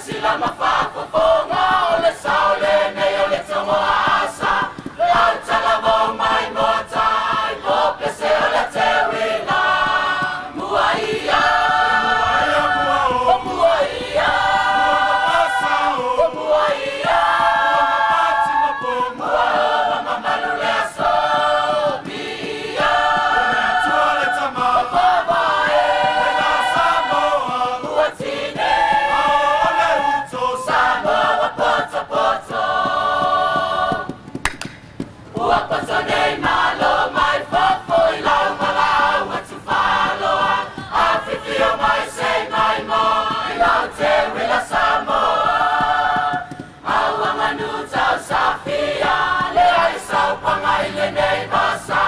sila mafafofonga ole saole nei ole tongo asa au talavo mai mota ai pope se ole te wina muaia muaia muaia muaia mamalu le aso bia tuale tama baba e na samoa muatine ole uto samoa poto poto poto nei malo mai fofo i lau malau atu faloa afifio mai sei mai mo i lau te wila samoa aua manu tau safia le ai sau pangai le nei basa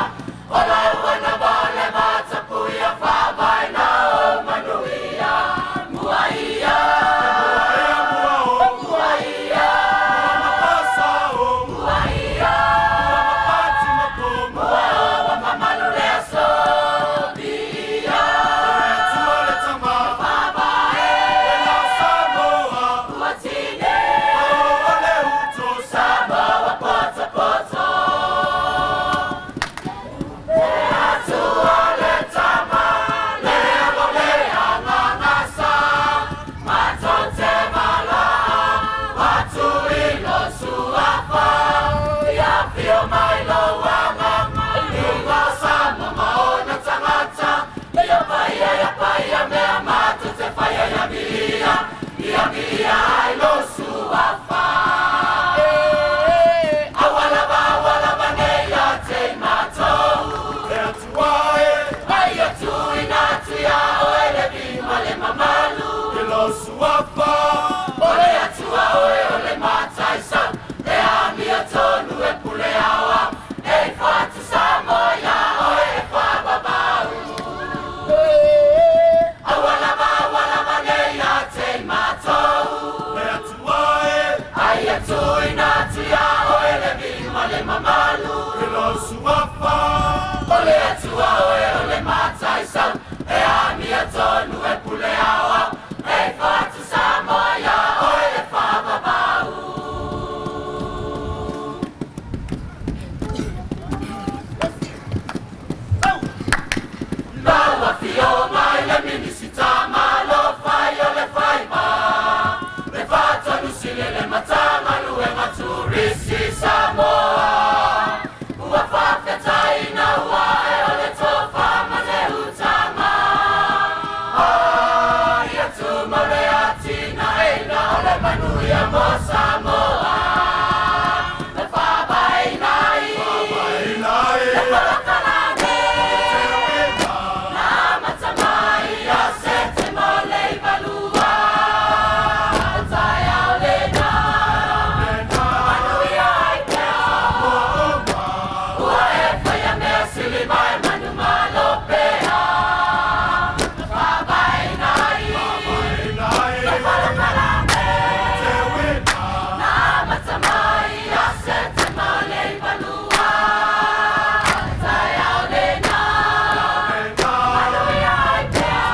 o lau ana vale mata puia whabai na o manuia muaia muaia muaia muaia mamalu le aso bia tuale tama whabai na samoa muatine ole uto samoa poto poto tuale tama le alo le angangasa matote mala watu ilo suafa ia fio mai lo wanga ingo sama maona tangata ia paia mea matote faia ia mia ilo suafa awala ba neia te matou ai atu inatu ya oele bima le mamalu ilo suafa ole atua ole mataisa e ami atonu e pule awa e fatu samoia oe e whababau awala ba neia te matou ai atu inatu ya oele bima le mamalu ilo suafa ole atua ole mataisa e ami atonu e pule awa e fatu samoia oe e whababau Laua fio mai le minisita malo fai ole fai ba le fata nusile le matanga lue maturisi Samoa ua whawhetai na ua e ole tofa mane utama ai atu mole atina eina ole manuia mo Samoa le whabai nai le palakalame na matamai a sete mole i valua tai au le na manuia ai pea ua e whaia mea sili mai manu malo pea whabai nai le palakalame na matamai a sete mole i valua tai au le na manuia ai pea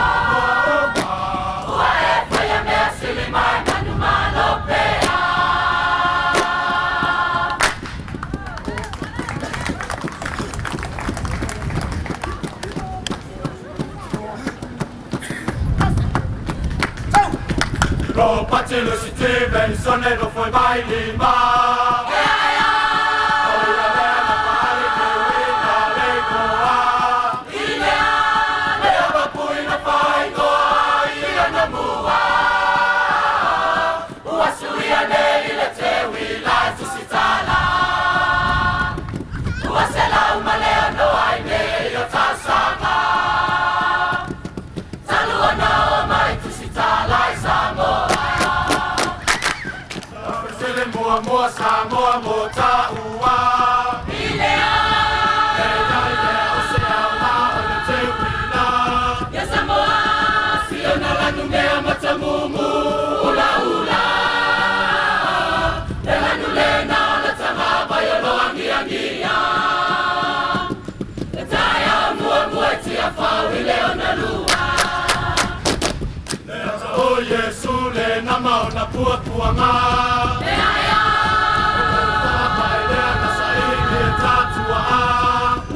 ua e whaia mea sili mai manu malo pea Lo patilo si te ben sonero foi baile ma Oia le na pari ke wina le goa Ilea le ava pui na pai goa Ia na mua Ua suia ne ile te wila tu sitala Ua se lau malea no ai ne io tasanga Talua na o mai tu sitala i Samoa Sele mua Samoa mo taua Ilea o se au la o le te wila Ia Samoa si o na lanu mea matamumu ula ula Le lanu le na o le tanga vai o lo angia Le tai au mua tia whau i leo na lua Le ata o Yesu le na maona na puapuanga Meaia Pai lea na saini e tatua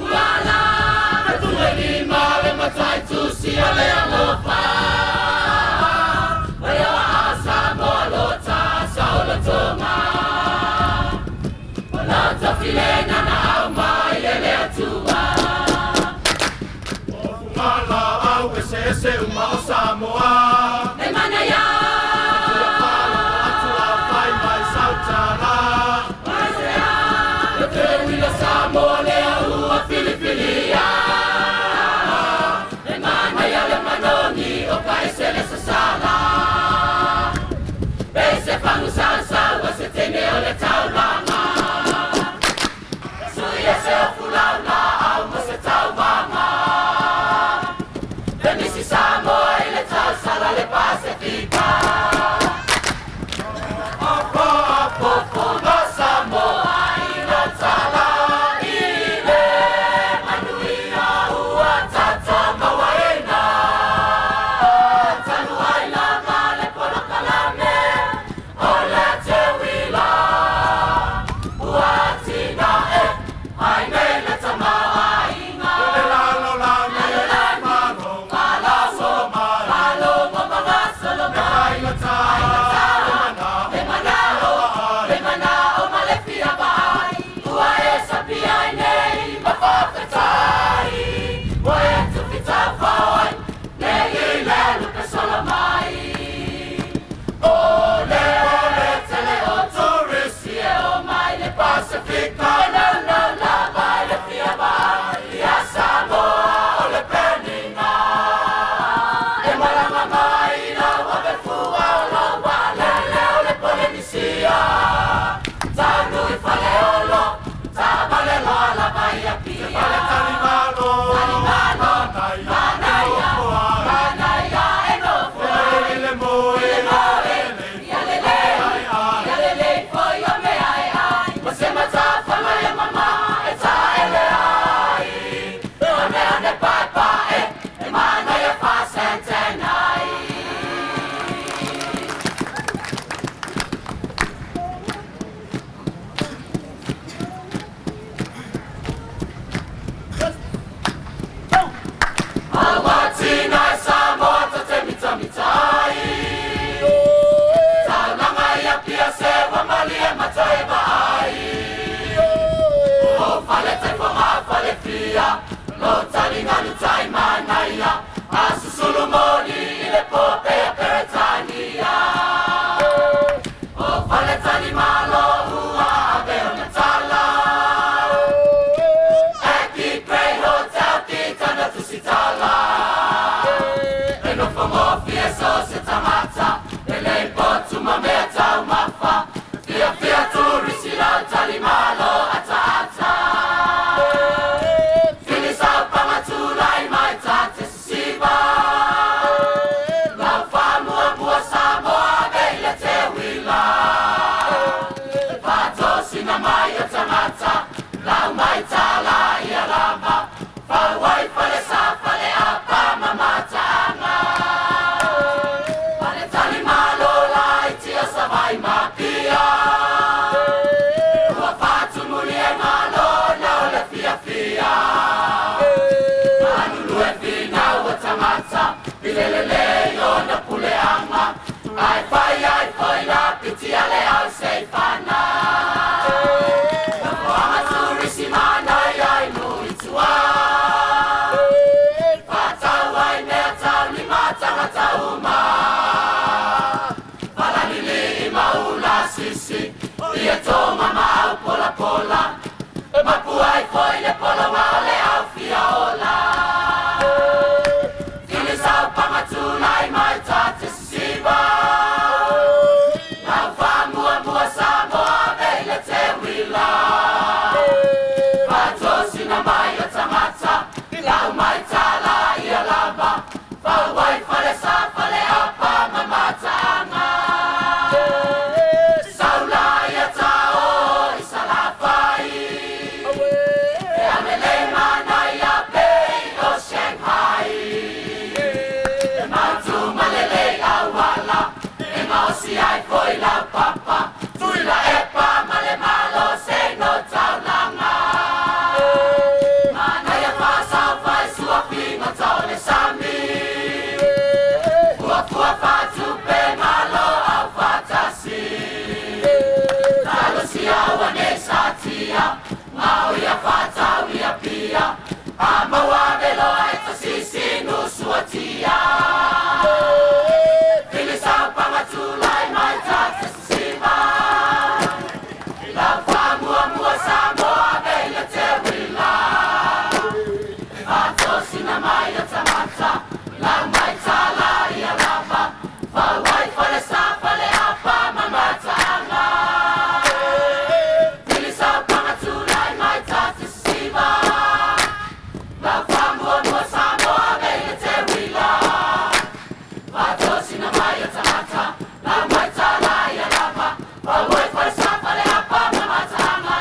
Uala Katunga lima le matai tusi a le alofa Waia asa moa lota saola tonga Wala tafilena na au mai e le atua Ngala au e se uma o Samoa E mana ia Atua whai mai sautara Masea E te wila Samoa le aua Filipilia E mana ia le manoni o kai se le sasala E se whangu salsa wa se tene o le taulanga Sui e se o fulaula au ma se taumanga E misi Samoa i le tau sala le Pasifika Popo no Samoa i na tala i le manuia ua tata mawaena Tanu ai lava le polo kalame o le te wila Ua tina e ai nei le tamawa inga Le lalo lalo Mano Paloma mga soloma Ai na ta Le mana o malefia bai Ua e sapi ai nei mawhakatai Ua e tupita whawai Nei le luka solomai Ole tele o turisi e o mai le Pasifika No la bai le fia bai Ia Samoa o le peninga E malanga mai na wabe fua o la wale leo le Polinisia Tanu i fale olo, ta vale loa la vai a pia Vale talimano Talimano, manaia, manaia e no fua Le moe Ia lele, foi o me ai ai Você mata fama e mama e ta ele ai Ane papa e mana ia fa sentenai Awatina e Samoa ta te mitamitai Taulanga ia pia se wa mali e matai vai O fale te whonga fale fia Lo taringa ni tai manaia A susulu moni i le pope a Peretania O fale tani malo ua a veo na tala Eki Grey Hotel ki tana tusitala E no whango fia so se tamata E lei potu ma mea tau mafa Fia turisi lau tali malo ata ata Fili sau pangatulai mai tate sisiba Lau whamua mua Samoa veile te wila Patosi na mai o tangata Lau mai tala i alama Whauai fale sa fale apa mamataanga Fale tali malo lai tia sa vai mapia Ua fatu muli e malo na o le fia fia Manulu e fina ua tangata Bilelele o na puleanga Ai fai la piti ale au sei fana Na poanga turisi mana ai nui tua Fatau ai mea tau ni matanga tauma Palanili i maula sisi Ia tō mama au pola pola Mapu ai foi le polo ngale au fia ola Fili sau pangatulai mai tate sisiba Lau whamua mua Samoa veile te wila Patosi na mai o tangata Lau mai tala i alava Whauai fale sa fale apa mamataanga Saula ia tao i salafai E amele mana ia pei o foi la papa, tui la epa, male malo, sei no tau langa. Mana ia whasa vai sua pinga tau le sami. Fua fua fatu pe malo au fatasi. Talo si awa ne satia, mau ia fatau ia pia. Amawa velo ai tasisi no suatia. Filisau pangatulai mai tatasima. Lau famua mua samoa vela te wila. Fato sinamai o tamata, lau mai tala ia lava. Fawai fale sa fale apa mamata anga. Filisau pangatulai mai tatasima. Lau famua mua samoa vela te wila. Fato sinamai o tamata, lau mai tala ia lava. Fawai fale sa fale apa mamata anga.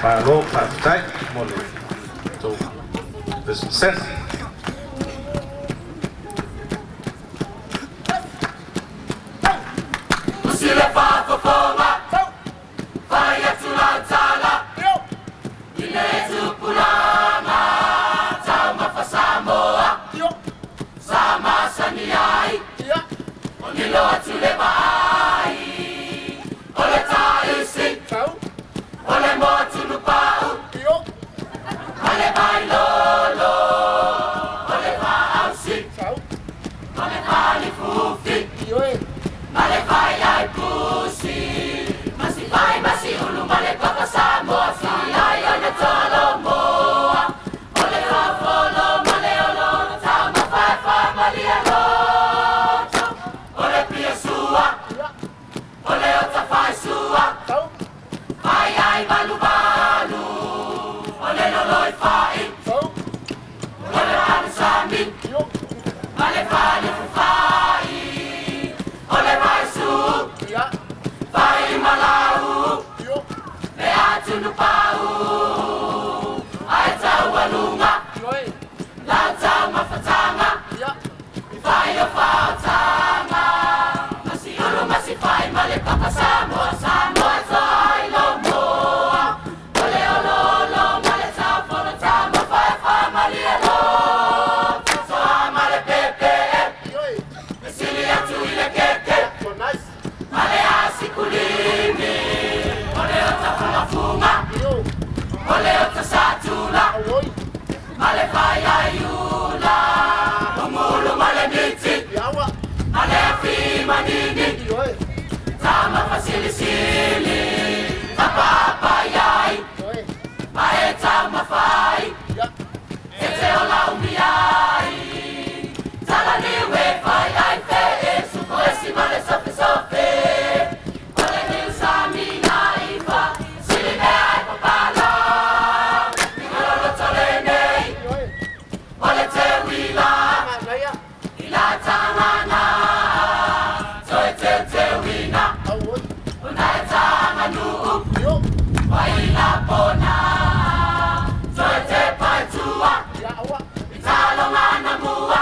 Palo Patai Mole. So this set. Usile fa fofonga, fai atula tala. Ile tupulanga, tau mafasamoa. Sama saniai, onilo atule vai. Ole taisi, ole motunu pau. Ole vai lolo, ole va ausi. Ole vai fufi, ole vai ai pusi. Masi vai masi ulu male papa samoa. Si ai ole tolo moa. Ole va folo male olo, tau ma fai fa mali alo. Ole pia sua, ole ota fai sua. Vai ai balu balu, ole loloi fai. Ole balu sami, ole fai fai. Ole vai su, vai malau. Me atu no pau, ai tau alunga. Lau tau mafatanga, vai o fatanga. Masi ulu masi fai male papa samoa, samoa toi lo moa. Ole olo lo male tau folo tau ma fai fa mali alo. Soa male pepe, mesili atu ile keke. Male asi kulimi, ole ota funga funga. Ole ota satula, male fai ayula. Umulu male miti, male afi manini. Tama fasili-sili, tapapayay. Mae tama fai, ete ola umiyay. Talaniwe fai ay fe, suko esi male sofe-sofe. Ole niu sami na ifa, sili me ay papala. Ningololo tole nei, ole te wila. Ila tangana, toe te wina. Unai tanganu, waila pona. Toe te paitua, italongana mua.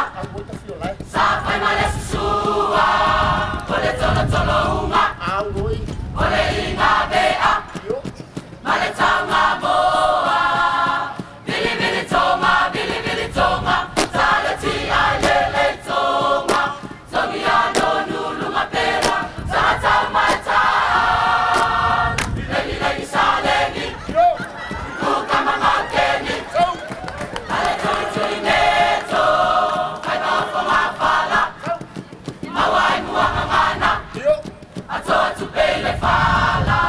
Safai male susua, ole tolo tolo unga. Ole inga bea, male tanga moa. Bili bili tonga, taleti ai lele tonga. Tongi ano nulu mapera, tata mata. Legi legi sa legi, buka mama keni. Ale tui tui neto, kai mafo mafala. Mawai mua mangana, ato atu pele fala.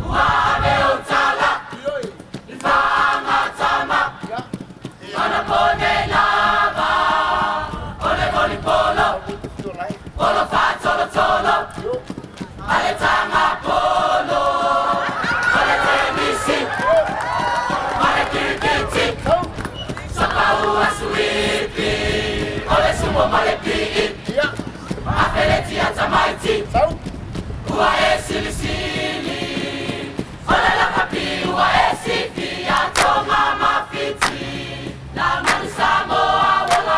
Uame utala, ifanga tama. Mana pone lava, ole voli polo. Polo fa tolo tolo, ale tanga polo. Ole tenisi, male kirikiti. Sapa ua suipi, ole sumo male pii. Afeleti atamaiti, ua esili sili. Ole la kapi ua esifi, atonga mafiti. La manu Samoa, wala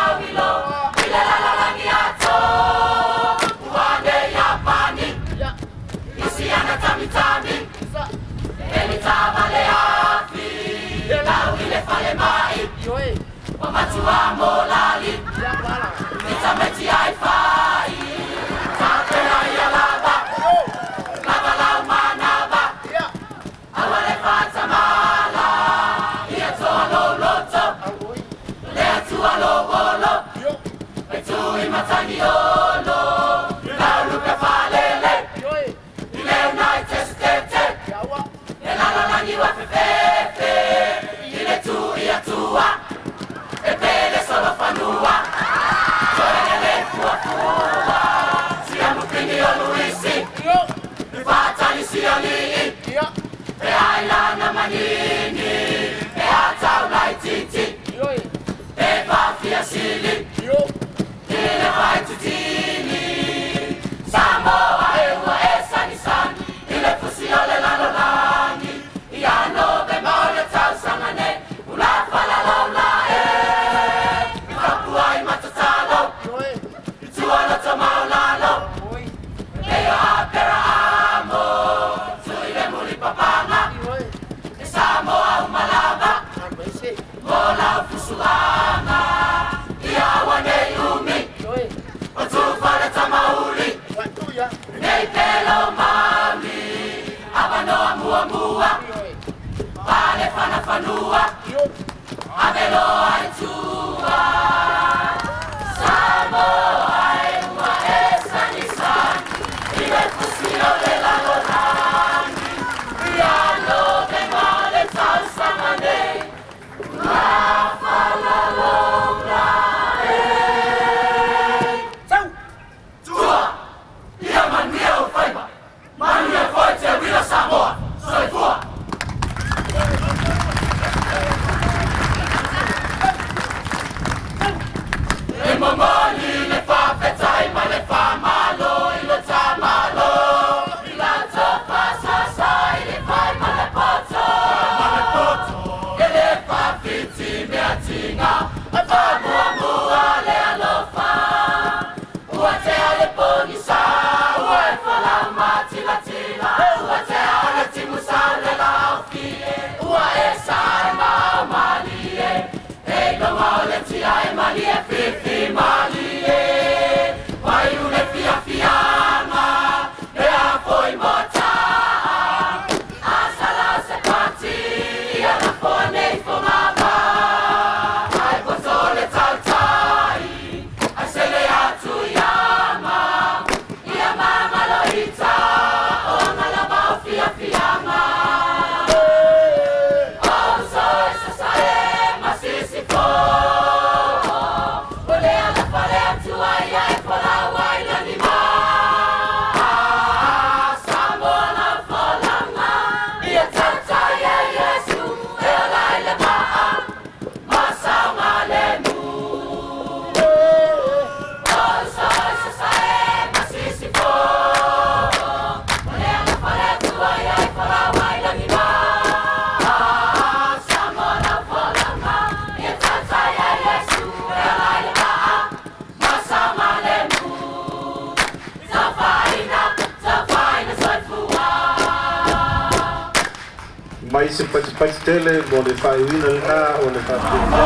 mai se pati tele mo le whaiwina le nā o le whapea.